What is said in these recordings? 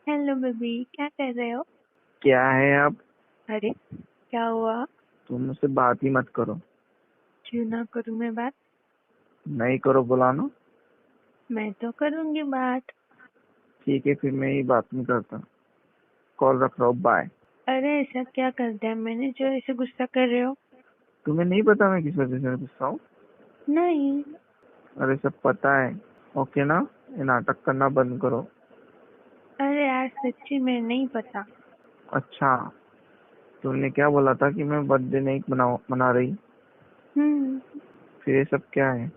Hello baby, क्या कर रहे हो? क्या है अब? अरे, क्या हुआ? तुम मुझसे बात ही मत करो। क्यों ना करूं मैं बात? नहीं करो बुलाना। मैं तो करूंगी बात। ठीक है, फिर मैं ये बात नहीं करता। कॉल रख रहा हूँ, बाय। अरे, ऐसा क्या कर दिया मैंने जो ऐसे गुस्सा कर रहे हो? तुम्हें नहीं पता मैं किस वजह से गुस्सा हूँ? नहीं। अरे सब पता है। ओके ना? ये नाटक करना बंद करो। अरे यार, सच्ची में नहीं पता। अच्छा, तुमने क्या बोला था कि मैं बर्थडे नहीं मना रही? हम्म। फिर ये सब क्या है?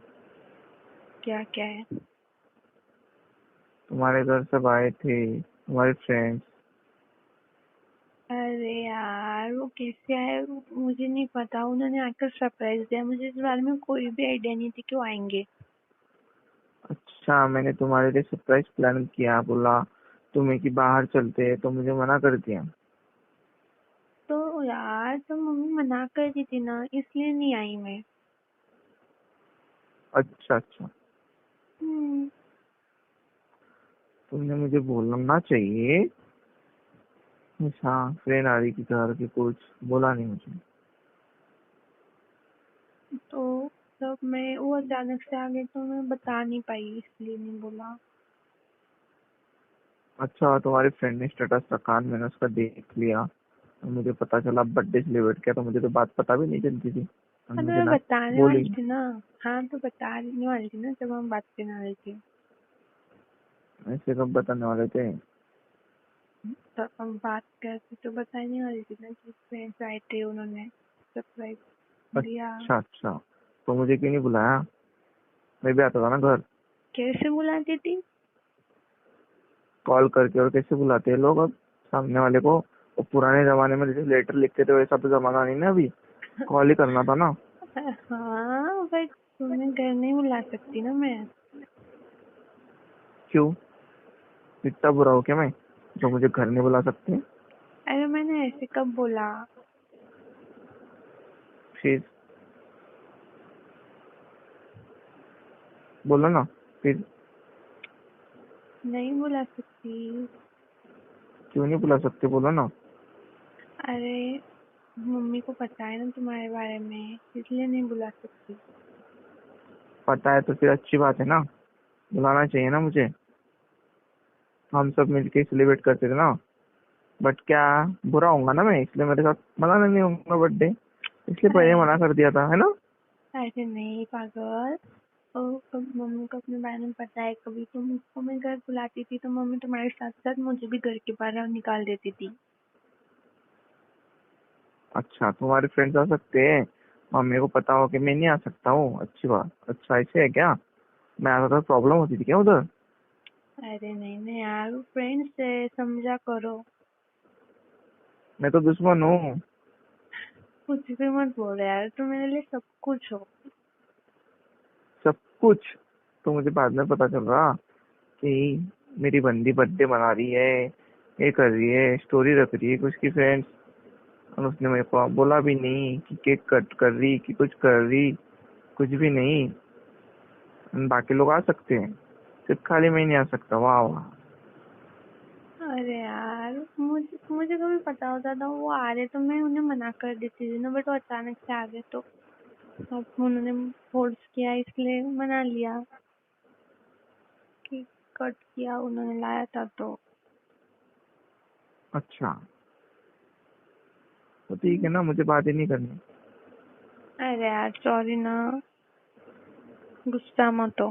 क्या क्या है? तुम्हारे घर सब आए थे, तुम्हारे फ्रेंड्स। अरे यार, वो कैसे आए मुझे नहीं पता। उन्होंने आकर सरप्राइज दिया मुझे। इस बारे में कोई भी आइडिया नहीं थी कि वो आएंगे। अच्छा, मैंने तुम्हारे लिए सरप्राइज प्लान किया, बोला तुम्हें कि बाहर चलते हैं, तो मुझे मना कर दिया। तो यार, तो मम्मी मना कर दी थी ना, इसलिए नहीं आई मैं। अच्छा अच्छा। हम्म। तुमने मुझे बोलना चाहिए। अच्छा, फ्रेंड आ रही थी घर की, कुछ बोला नहीं मुझे। तो तब मैं वो अचानक से आ गए तो मैं बता नहीं पाई, इसलिए नहीं बोला। अच्छा, तुम्हारे फ्रेंड ने स्टेटस रखा, मैंने उसका देख लिया, तो मुझे पता चला बर्थडे सेलिब्रेट किया, तो मुझे तो बात पता भी नहीं चलती थी और हाँ, तो मुझे मैं ना बताने बोली। वाली थी ना। हाँ, तो बताने वाली थी ना जब हम बात करने वाले थे। ऐसे कब बताने वाले थे? तब हम बात करते तो बताने वाली थी ना कि फ्रेंड्स आए थे, उन्होंने सरप्राइज दिया। अच्छा अच्छा, तो मुझे क्यों नहीं बुलाया? मैं भी आता था ना घर। कैसे बुलाती थी? कॉल करके, और कैसे बुलाते हैं लोग अब सामने वाले को? वो पुराने जमाने में जैसे लेटर लिखते थे वैसा तो जमाना नहीं ना अभी। कॉल ही करना था ना। हाँ, बट तुम्हें घर नहीं बुला सकती ना मैं। क्यों? इतना बुरा हो क्या मैं, जो मुझे घर नहीं बुला सकते? अरे, मैंने ऐसे कब बोला? फिर बोलो ना। फिर नहीं बुला सकती। क्यों नहीं बुला सकते, बोलो ना। अरे, मम्मी को पता है ना तुम्हारे बारे में, इसलिए नहीं बुला सकती। पता है तो फिर अच्छी बात है ना, बुलाना चाहिए ना मुझे। हम सब मिलके सेलिब्रेट करते थे ना। बट क्या, बुरा होऊंगा ना मैं, इसलिए मेरे साथ मनाना नहीं होगा बर्थडे, इसलिए पहले अरे, मना कर दिया था, है ना? ऐसे नहीं पागल। मम्मी को अपने बारे में पता है। कभी तुम उसको मैं घर बुलाती थी तो मम्मी तुम्हारे साथ साथ मुझे भी घर के बाहर निकाल देती थी। अच्छा, तुम्हारे फ्रेंड्स आ सकते हैं, मम्मी को पता हो कि मैं नहीं आ सकता हूँ, अच्छी बात। अच्छा, ऐसे है क्या? मैं आता था प्रॉब्लम होती थी क्या उधर? अरे नहीं नहीं यार, फ्रेंड्स से समझा करो। मैं तो दुश्मन हूँ। कुछ भी मत बोलो यार, तुम मेरे लिए सब कुछ हो। सब कुछ? तो मुझे बाद में पता चल रहा कि मेरी बंदी बर्थडे मना रही है, ये कर रही है, स्टोरी रख रही है कुछ की फ्रेंड्स, और उसने मेरे को बोला भी नहीं कि केक कट कर रही कि कुछ कर रही, कुछ भी नहीं। बाकी लोग आ सकते हैं, सिर्फ खाली मैं ही नहीं आ सकता, वाह वाह। अरे यार, मुझे मुझे कभी पता होता था वो आ रहे तो मैं उन्हें मना कर देती थी ना, बट वो अचानक से आ गए तो अब उन्होंने फोर्स किया, इसलिए मना लिया कि कट किया, उन्होंने लाया था तो। अच्छा, तो ठीक है ना, मुझे बात ही नहीं करनी। अरे यार, सॉरी ना। गुस्सा मत हो।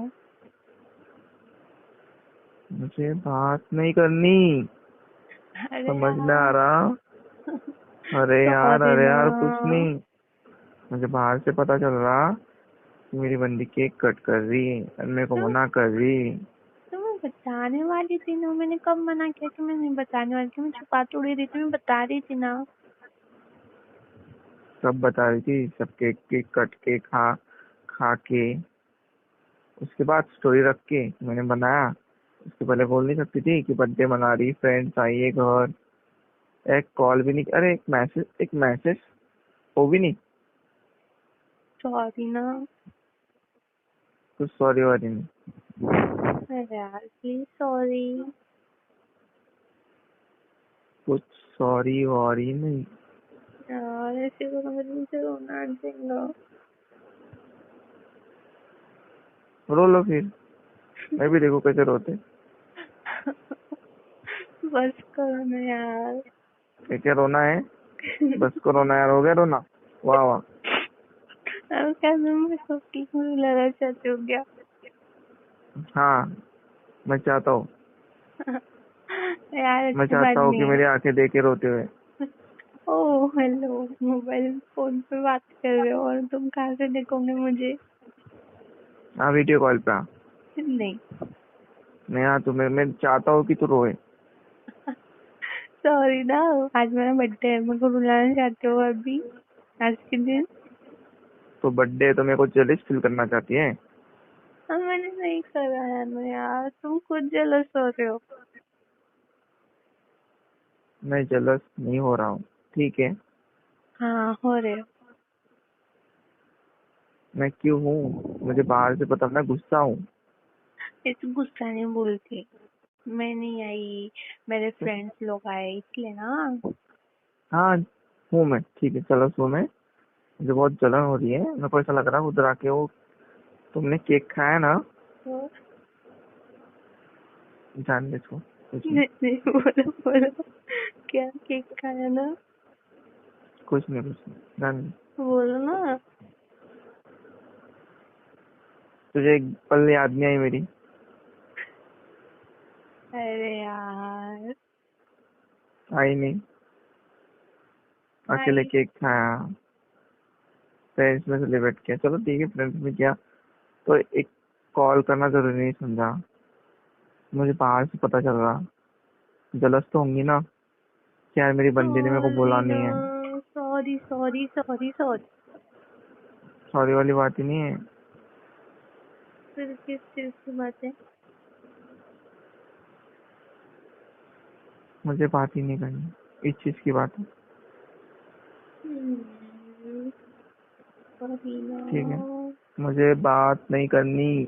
मुझे बात नहीं करनी, अरे समझ में आ यार। रहा? सॉरी अरे ना। यार कुछ नहीं। मुझे बाहर से पता चल रहा कि मेरी बंदी केक कट कर रही है और मेरे को तो मना कर रही। तो मैं बताने वाली थी ना। मैंने कब मना किया कि मैं नहीं बताने वाली थी? मैं छुपा थोड़ी रही थी, मैं बता रही थी ना। सब बता रही थी, सब केक केक कट के खा खा के, उसके बाद स्टोरी रख के मैंने बनाया। उसके पहले बोल नहीं सकती थी कि बर्थडे मना रही, फ्रेंड्स आई है घर? एक कॉल भी नहीं, अरे एक मैसेज वो भी नहीं। सॉरी ना। कुछ सॉरी वारी नहीं। अरे यार, प्लीज सॉरी। कुछ सॉरी वॉरी नहीं। यार ऐसे तो मुझे रोना आ जाएगा। रो लो फिर, मैं भी देखो कैसे रोते। बस करो ना यार। क्या क्या रोना है? बस को रोना यार, हो गया रोना। वाह वाह। अब क्या मैं सबकी मुझे लगा चाहती हूँ क्या? हाँ, मैं चाहता हूँ। यार मैं अच्छी बात चाहता हूँ कि नहीं मेरी है। आंखें देखे रोते हुए। ओह हेलो, मोबाइल फोन पे बात कर रहे हो और तुम कहाँ से देखोगे मुझे? हाँ, वीडियो कॉल पे हाँ। नहीं। मैं हाँ, मैं चाहता हूँ कि तू रोए। सॉरी ना, आज मेरा बर्थडे है, मेरे को रुलाना चाहते हो अभी आज के दिन? तो बर्थडे है तो मेरे को जेलिस फील करना चाहती है? मैंने नहीं करा है ना यार, तुम खुद जेलस हो रहे हो। मैं जेलस नहीं हो रहा हूँ, ठीक है। हाँ हो रहे हो। मैं क्यों हूँ मुझे बाहर से पता, मैं गुस्सा हूँ। ये तो गुस्सा नहीं बोलती, मैं नहीं आई, मेरे फ्रेंड्स लोग आए इसलिए ना। हाँ, हूँ मैं, ठीक है, चलो सो। मैं मुझे बहुत जलन हो रही है, मेरे को ऐसा लग रहा है उधर आके वो तुमने केक खाया ना, तो जान ले इसको, कुछ नहीं। नहीं नहीं, बोलो बोलो, क्या केक खाया ना? कुछ नहीं, कुछ नहीं, जान ले। बोलो ना। तुझे एक पल याद नहीं आई मेरी? अरे यार। आई नहीं? अकेले आई। केक खाया, फ्रेंड्स में सेलिब्रेट किया, चलो ठीक है, फ्रेंड्स में किया तो एक कॉल करना जरूरी नहीं समझा? मुझे बाहर से पता चल रहा, जलस तो होंगी ना कि यार मेरी बंदी ने मेरे को बोला सॉरी ना, नहीं है। Sorry sorry sorry sorry. Sorry वाली बात ही नहीं है। फिर किस चीज की बात है? मुझे बात ही नहीं करनी, इस चीज की बात है। सॉरी ना। ठीक है, मुझे बात नहीं करनी।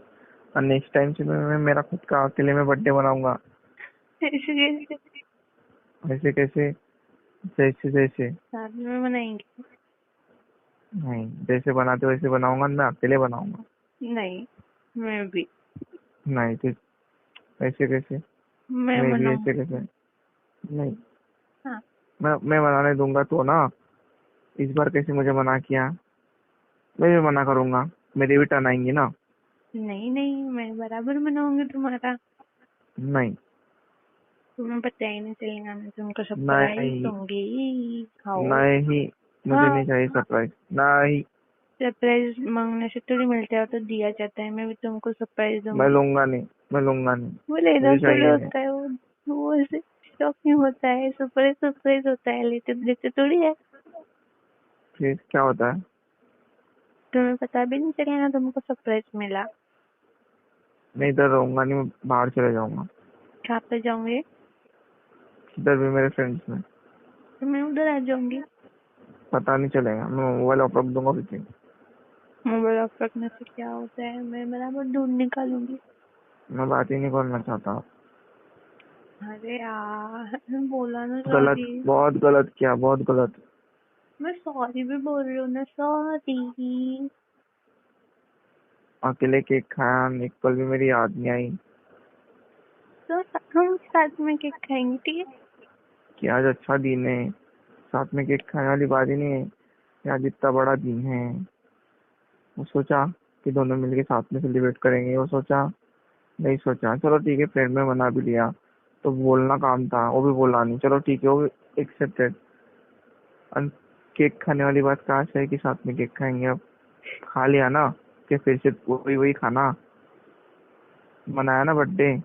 और नेक्स्ट टाइम से मैं मेरा खुद का अकेले में बर्थडे मनाऊंगा। ऐसे कैसे? ऐसे कैसे? जैसे जैसे साथ में मनाएंगे? नहीं, जैसे बनाते वैसे बनाऊंगा, मैं अकेले बनाऊंगा। नहीं, मैं भी। नहीं तो ऐसे कैसे? मैं मैं भी मनाऊं। ऐसे कैसे? नहीं, हाँ। मैं मनाने दूंगा तो ना। इस बार कैसे मुझे मना किया? मैं भी मना करूंगा, मेरी भी टर्न आएंगी ना। नहीं नहीं, मैं बराबर मनाऊंगी तुम्हारा। नहीं। तुम्हें पता ही नहीं चलेगा, मैं तुमको सरप्राइज नहीं। दूंगी। खाओ। नहीं, मुझे हाँ। नहीं चाहिए सरप्राइज, नहीं। सरप्राइज मांगने से थोड़ी मिलता है, तो दिया जाता है, मैं भी तुमको सरप्राइज मैं दूंगी। लूंगा नहीं, मैं लूंगा नहीं। वो लेना मुझे थोड़ी चाहिए नहीं। होता है, वो ऐसे शॉकिंग होता है, सरप्राइज सरप्राइज होता है, लेते देते थोड़ी है। फिर क्या होता है? तुम्हें पता भी नहीं चलेगा तुमको सरप्राइज मिला। मैं इधर रहूंगा नहीं, मैं बाहर चले जाऊंगा। कहाँ पे जाऊंगे? इधर भी मेरे फ्रेंड्स में। तो मैं उधर आ जाऊंगी। पता नहीं चलेगा, मैं मोबाइल ऑफ रख दूंगा फिर। मोबाइल ऑफ रखने से क्या होता है, मैं बराबर ढूंढ निकालूंगी। मैं बात ही नहीं करना चाहता। अरे यार, बोला ना गलत, सॉरी। बहुत गलत किया, बहुत गलत। मैं सॉरी भी बोल रही हूँ ना, सॉरी। अकेले केक खाया, एक पल भी मेरी याद नहीं आई तो हम साथ में केक खाएंगे, ठीक है? कि आज अच्छा दिन है। साथ में केक खाने वाली बात ही नहीं है कि आज इतना बड़ा दिन है। वो सोचा कि दोनों मिलके साथ में सेलिब्रेट करेंगे, वो सोचा, नहीं सोचा, चलो ठीक है, फ्रेंड में मना भी लिया तो बोलना काम था, वो भी बोला नहीं, चलो ठीक है, वो भी एक्सेप्टेड। केक खाने वाली बात कहाँ से है कि साथ में केक खाएंगे? अब खा लिया ना, कि फिर से वही वही खाना? मनाया ना बर्थडे,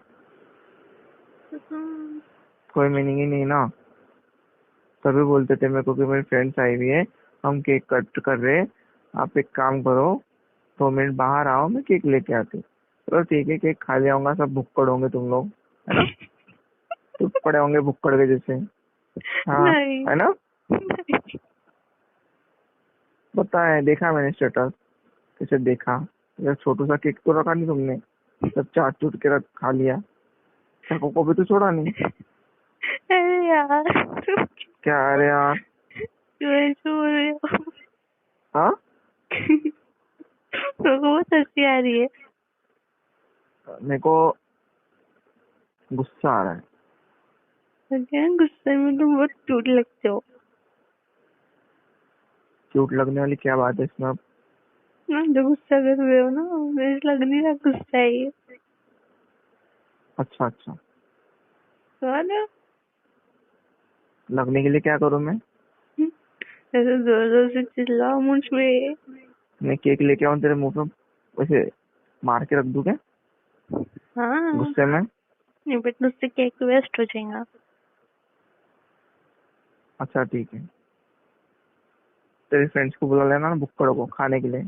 तो तुम। कोई मीनिंग ही नहीं ना। तभी बोलते थे मेरे को कि मेरी फ्रेंड्स आई हुई है, हम केक कट कर रहे हैं, आप एक काम करो, 2 मिनट बाहर आओ, मैं केक लेके आती। चलो ठीक है, केक खा ले आऊंगा, सब भुक्कड़ होंगे तुम लोग, है ना? टूट पड़े होंगे भुक्कड़ के जैसे। हाँ, नहीं है ना? नहीं। पता है, देखा मैंने स्टेटस, कैसे देखा। यार छोटू सा केक तो रखा नहीं तुमने, सब चाट चूट के रख खा लिया, चाकू को भी तो छोड़ा नहीं। अरे यार क्या अरे यार? क्यों ऐसे बोल रहे हो? हाँ, मेरे को बहुत हंसी आ रही है। मेरे को गुस्सा आ रहा है। तो क्या गुस्से में तुम बहुत क्यूट लगते हो। क्यूट लगने वाली क्या बात है इसमें अब? ना जो गुस्सा कर रहे हो ना, मुझे लग नहीं रहा गुस्सा है ये। अच्छा अच्छा, और लगने के लिए क्या करूँ मैं? ऐसे जोर जोर से चिल्लाओ मुझ पे। मैं केक लेके आऊँ तेरे मुंह पे, वैसे मार के रख दूं क्या हाँ, गुस्से में? नहीं बट उससे केक वेस्ट हो जाएगा। अच्छा ठीक है, तेरे फ्रेंड्स को बुला लेना ना, भुक्कड़ को खाने के लिए।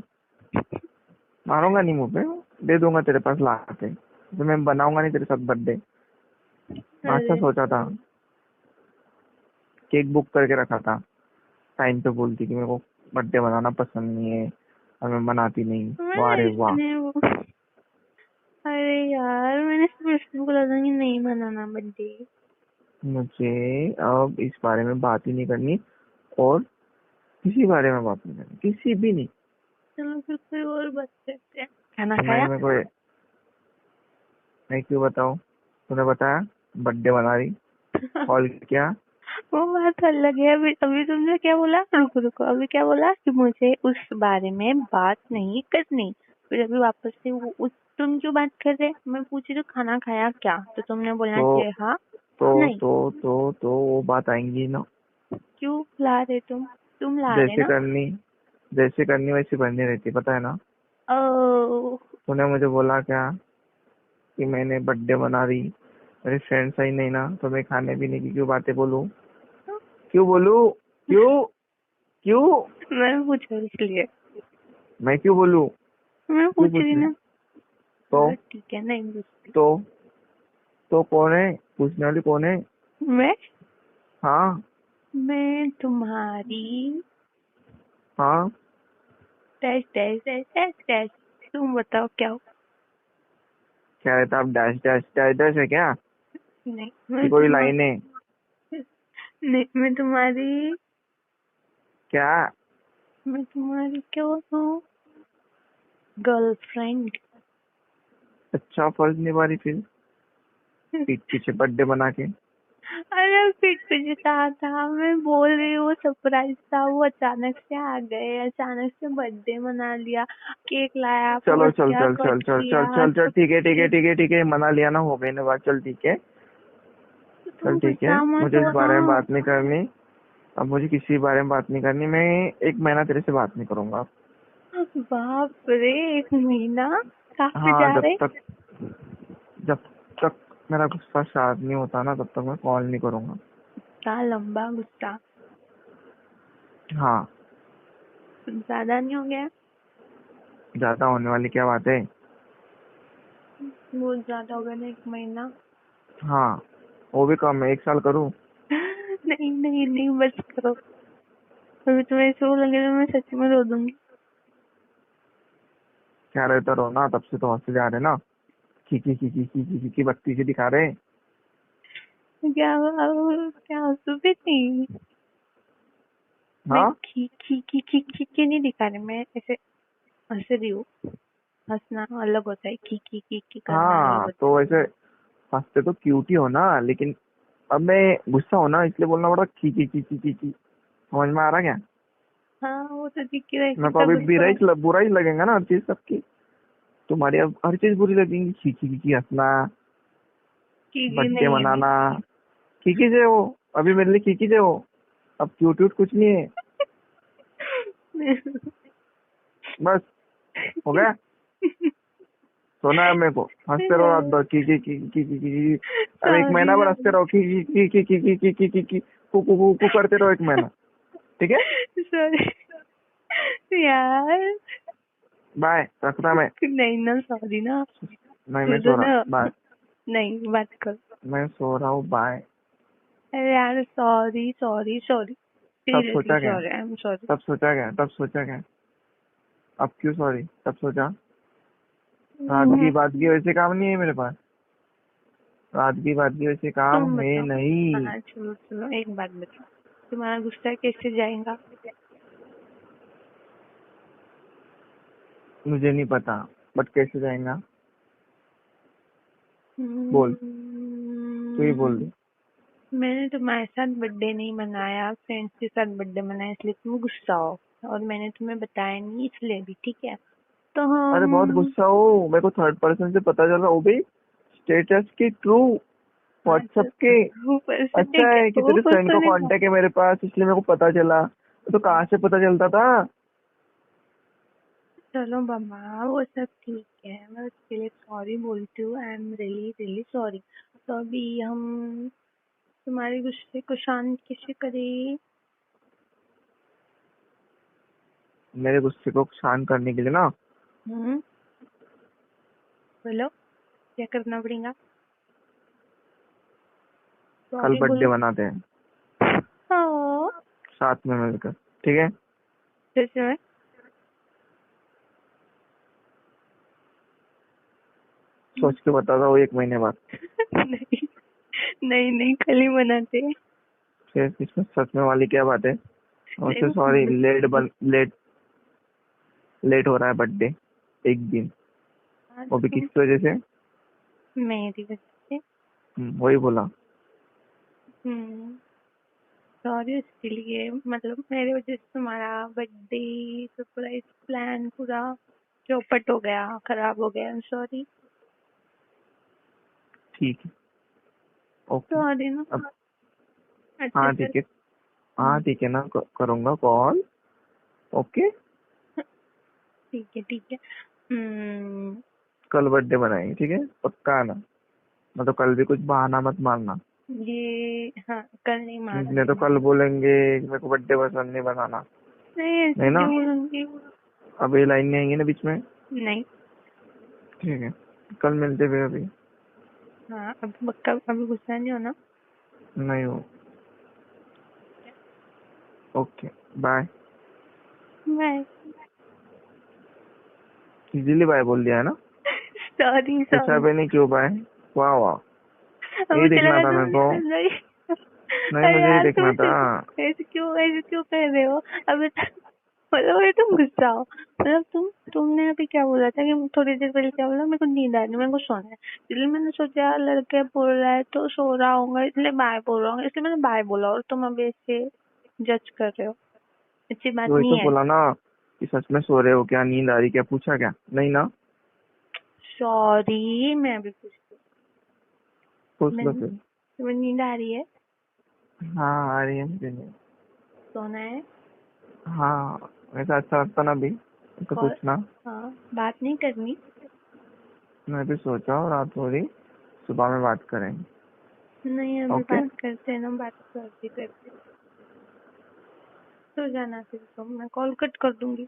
मारूंगा नहीं मुंह पे, दे दूंगा तेरे पास ला के, तो मैं बनाऊंगा नहीं तेरे साथ बर्थडे। अच्छा अरे सोचा था, केक बुक करके रखा था, टाइम पे बोलती कि मेरे को बर्थडे मनाना पसंद नहीं है और मैं मनाती नहीं। वाह रे वाह। मैंने वो, अरे यार मैंने सिर्फ इसलिए बोला था कि नहीं मनाना बर्थडे। मुझे अब इस बारे में बात ही नहीं करनी, और किसी बारे में बात नहीं करनी, किसी भी नहीं। चलो फिर कोई और बात करते हैं। खाना नहीं, खाया? मेरे को मैं क्यों बताऊं? तूने बताया बर्थडे मना रही, कॉल किया। वो बात अलग है। अभी अभी तुमने क्या बोला? रुको रुको, अभी क्या बोला कि मुझे उस बारे में बात नहीं करनी। फिर अभी वापस से वो उस, तुम क्यों बात कर रहे? मैं पूछी तो खाना खाया क्या, तो तुमने बोलना तो चाहिए हाँ तो नहीं। तो वो बात आएंगी ना। क्यों ला रहे तुम ला रहे जैसे ना। करनी जैसे करनी वैसे करनी रहती, पता है ना? ओ, तूने मुझे बोला क्या कि मैंने बर्थडे मना रही, मेरे फ्रेंड्स आई नहीं ना, तो मैं खाने पीने की क्यों बातें बोलूं? क्यों बोलूं? क्यों? क्यों? मैंने पूछा इसलिए। मैं क्यों बोलूं? मैं क्यों पूछ पूछ रही रही? ना। तो चलो ठीक है, नहीं पूछती। तो तो कौन है पूछने वाली, कौन है? मैं हाँ मैं तुम्हारी हाँ। Dash dash dash dash dash. तुम बताओ क्या हो? क्या रहता, आप डैश डैश डैश डैश है क्या नहीं कि मैं कोई लाइन तुम्हारी, है? नहीं मैं तुम्हारी, क्या? मैं तुम्हारी क्या हूँ? गर्लफ्रेंड। अच्छा, फर्ज निभा रही फिर, पीठ पीछे बर्थडे बना के। अरे फिर तुझे कहा था, मैं बोल रही हूँ सरप्राइज था, वो अचानक से आ गए, अचानक से बर्थडे मना लिया, केक लाया, चलो फोर्स चल किया, चल कट चल चल चल किया चल चल, सब ठीक है ठीक है कुछ। ठीक है ठीक है, मना लिया ना, हो गई ना बात, चल ठीक है। चल तुम ठीक है, गुस्सा मत मुझे इस हो ना। बारे में बात नहीं करनी। अब मुझे किसी बारे में बात नहीं करनी, मैं 1 महीना तेरे से बात नहीं करूंगा। बाप रे, 1 महीना? कहाँ पे हाँ, जा रहे? जब तक मेरा गुस्सा शांत नहीं होता ना, तब तक मैं कॉल नहीं करूंगा। इतना लंबा गुस्सा? हाँ। कुछ ज्यादा नहीं हो गया? ज्यादा होने वाली क्या बात है? बहुत ज्यादा हो गया ना 1 महीना। हाँ, वो भी कम है, 1 साल करूँ? नहीं नहीं नहीं, बस करो। अभी तुम्हें ऐसे वो लगे तो मैं सच में रो दूंगी। क्या रहता रोना, तब से तो हंसे जा रहे ना, की बत्ती से दिखा रहे। क्या क्या हंसू भी नहीं। मैं हाँ खी नहीं दिखा रही, मैं ऐसे हंस रही हूँ। हंसना अलग होता है, खी करना अलग हाँ, होता तो वैसे हंसते तो क्यूट ही हो ना, लेकिन अब मैं गुस्सा हो ना, इसलिए बोलना पड़ा की। समझ में आ रहा क्या? है। हाँ वो तो दिख रहा है मेरे को कितना अभी गुस्सा है। बुरा ही लगेगा ना हर चीज सबकी। तुम्हारी अब हर चीज बुरी लगेगी, की हंसना, की बर्थडे नहीं है मैं। मनाना। की जे हो, अभी मेरे लिए की जे हो, अब क्यूट व्यूट कुछ नहीं है। बस, हो गया। सोना है मेरे को, हंसते रहो रात भर की। अब 1 महीना भर हंसते रहो की कु करते रहो 1 महीना, ठीक है? सॉरी यार। बाय, रखता मैं। नहीं ना, सॉरी ना। नहीं, मैं सुनो सो रहा, ना। बाय। नहीं बात करो। मैं सो रहा हूँ, बाय। अरे यार सॉरी सॉरी सॉरी, तब सीरियसली सोचा क्या? Sorry, I am sorry. तब सोचा क्या? अब क्यों सॉरी? तब सोचा? रात की बात की, वैसे काम नहीं है मेरे पास। रात की बात की वैसे काम तुम है बताओ। नहीं। हाँ चलो चलो, एक बात बताओ, तुम्हारा गुस्सा कैसे जाएगा? मुझे नहीं पता, बट कैसे जाएगा? बोल, तू ही बोल हम्म, दे। मैंने तुम्हारे साथ बर्थडे नहीं मनाया, फ्रेंड्स के साथ बर्थडे मनाया, इसलिए तुम गुस्सा हो। और मैंने तुम्हें बताया नहीं इसलिए भी, ठीक है? तो अरे बहुत हम गुस्सा हूँ, मेरे को थर्ड पर्सन से पता चला, वो भी स्टेटस की ट्रू, हाँ व्हाट्सएप के। वो पर्सन है अच्छा है क्या? कि वो तेरे फ्रेंड का पर्सन है क्या? कांटेक्ट है मेरे पास, इसलिए मेरे को पता चला। तो कहाँ से पता चलता था? चलो बाबा, वो सब ठीक है, मैं उसके लिए सॉरी बोलती हूँ। I am really really sorry. तो अभी हम तुम्हारे गुस्से को शांत कैसे करें? मेरे गुस्से को शांत करने के लिए ना, हम्म, बोलो क्या करना पड़ेगा? कल सॉरी बर्थडे बोलो। मनाते हैं हाँ, साथ में मिलकर, ठीक है? जैसे मैं सोच के बताता हूँ, 1 महीने बाद। नहीं नहीं नहीं, कल ही मनाते हैं। फिर इसमें सच में वाली क्या बात है? नहीं उससे सॉरी, वो लेट हो रहा है बर्थडे, एक दिन, हाँ, वो भी तुम किसकी वजह से? मेरी वजह से। वही बोला। हम्म, सॉरी उसके लिए, मतलब मेरी वजह से तुम्हारा बर्थडे सरप्राइज प्लान पूरा चौपट हो गया, खराब हो गया। सॉरी। ठीक है, ओके। सॉरी ना, अब अच्छे हाँ से। ठीक है, हाँ ठीक है ना, करूँगा कॉल। ओके, ठीक है ठीक है। हम्म, कल बर्थडे बनाएंगे, ठीक है? पक्का आना, मतलब कल भी कुछ बहाना मत मारना। ये हाँ, कल नहीं नहीं मारूंगी तो मैं। कल बोलेंगे कि मेरे को बर्थडे पसंद नहीं, बनाना। नहीं नहीं ऐसे ना? क्यों बोलूंगी? अब ये लाइन नहीं आएंगी ना बीच में? नहीं। ठीक है, कल मिलते फिर अभी। हाँ अब पक्का, अभी गुस्सा नहीं होना। नहीं हो। Okay, bye. Bye. Easily bye बोल दिया है ना? सॉरी पूछा सॉरी। भी नहीं क्यों बाय। वाह वाह, अब यही मुझे देखना लगा था मेरे को। तुम नहीं। नहीं, अरे मुझे यही यार तुम देखना था। ऐसे क्यों कर रहे हो? अभी मतलब अरे तुम गुस्सा हो, मतलब तुमने अभी क्या बोला था कि थोड़ी देर पहले क्या बोला? मेरे को नींद आ रही है, मेरे को सोना है। इसलिए मैंने सोचा यार लड़के बोल रहा है तो सो रहा होगा, इसलिए बाय बोल रहा हूँ, इसलिए मैंने बाय बोला। और तुम अभी ऐसे जज कर रहे हो, अच्छी बात वही तो नहीं है। बोला ना कि सच में सो रहे हो क्या, नींद आ रही क्या, पूछा क्या? नहीं ना? सॉरी, मैं अभी पूछती पूछ हूँ। लो फिर। तुम्हें नींद आ रही है? हाँ आ रही है मुझे नींद। सोना है? हाँ, वैसा अच्छा लगता ना भी तो कॉल, पूछना। हाँ बात नहीं करनी? मैं भी सोचा हूँ रात हो रही, सुबह में बात करेंगे। नहीं अभी ओके। बात करते हैं ना, बात करते करते सो जाना फिर, तो मैं कॉल कट कर दूंगी।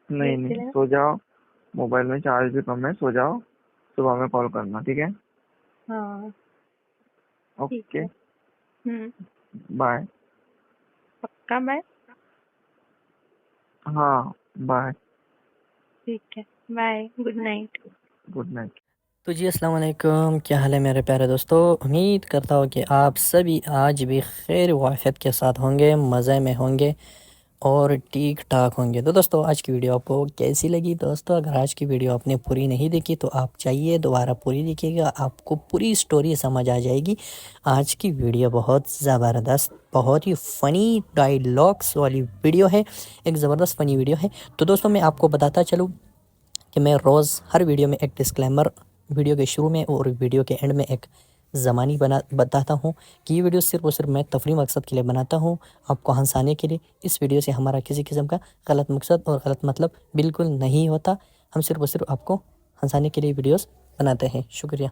नहीं देख नहीं, लेना। सो जाओ, मोबाइल में चार्ज भी कम है, सो जाओ, सुबह में कॉल करना, ठीक है? हाँ ठीक ओके, है। बाय। पक्का बाय। हाँ, बाय। ठीक है, bye, good night. Good night. तो जी अस्सलाम वालेकुम, क्या हाल है मेरे प्यारे दोस्तों। उम्मीद करता हूँ कि आप सभी आज भी खैर वाफ़ियत के साथ होंगे, मज़े में होंगे और ठीक ठाक होंगे। तो दोस्तों आज की वीडियो आपको कैसी लगी? दोस्तों अगर आज की वीडियो आपने पूरी नहीं देखी तो आप चाहिए दोबारा पूरी देखिएगा, आपको पूरी स्टोरी समझ आ जाएगी। आज की वीडियो बहुत ज़बरदस्त, बहुत ही फ़नी डायलॉग्स वाली वीडियो है, एक ज़बरदस्त फ़नी वीडियो है। तो दोस्तों मैं आपको बताता चलूँ कि मैं रोज़ हर वीडियो में एक डिस्क्लेमर वीडियो के शुरू में और वीडियो के एंड में एक ज़मानी बताता हूँ कि ये वीडियो सिर्फ़ और सिर्फ मैं तफरी मकसद के लिए बनाता हूँ, आपको हंसाने के लिए। इस वीडियो से हमारा किसी किस्म का गलत मकसद और गलत मतलब बिल्कुल नहीं होता, हम सिर्फ़ और सिर्फ आपको हंसाने के लिए वीडियोस बनाते हैं। शुक्रिया।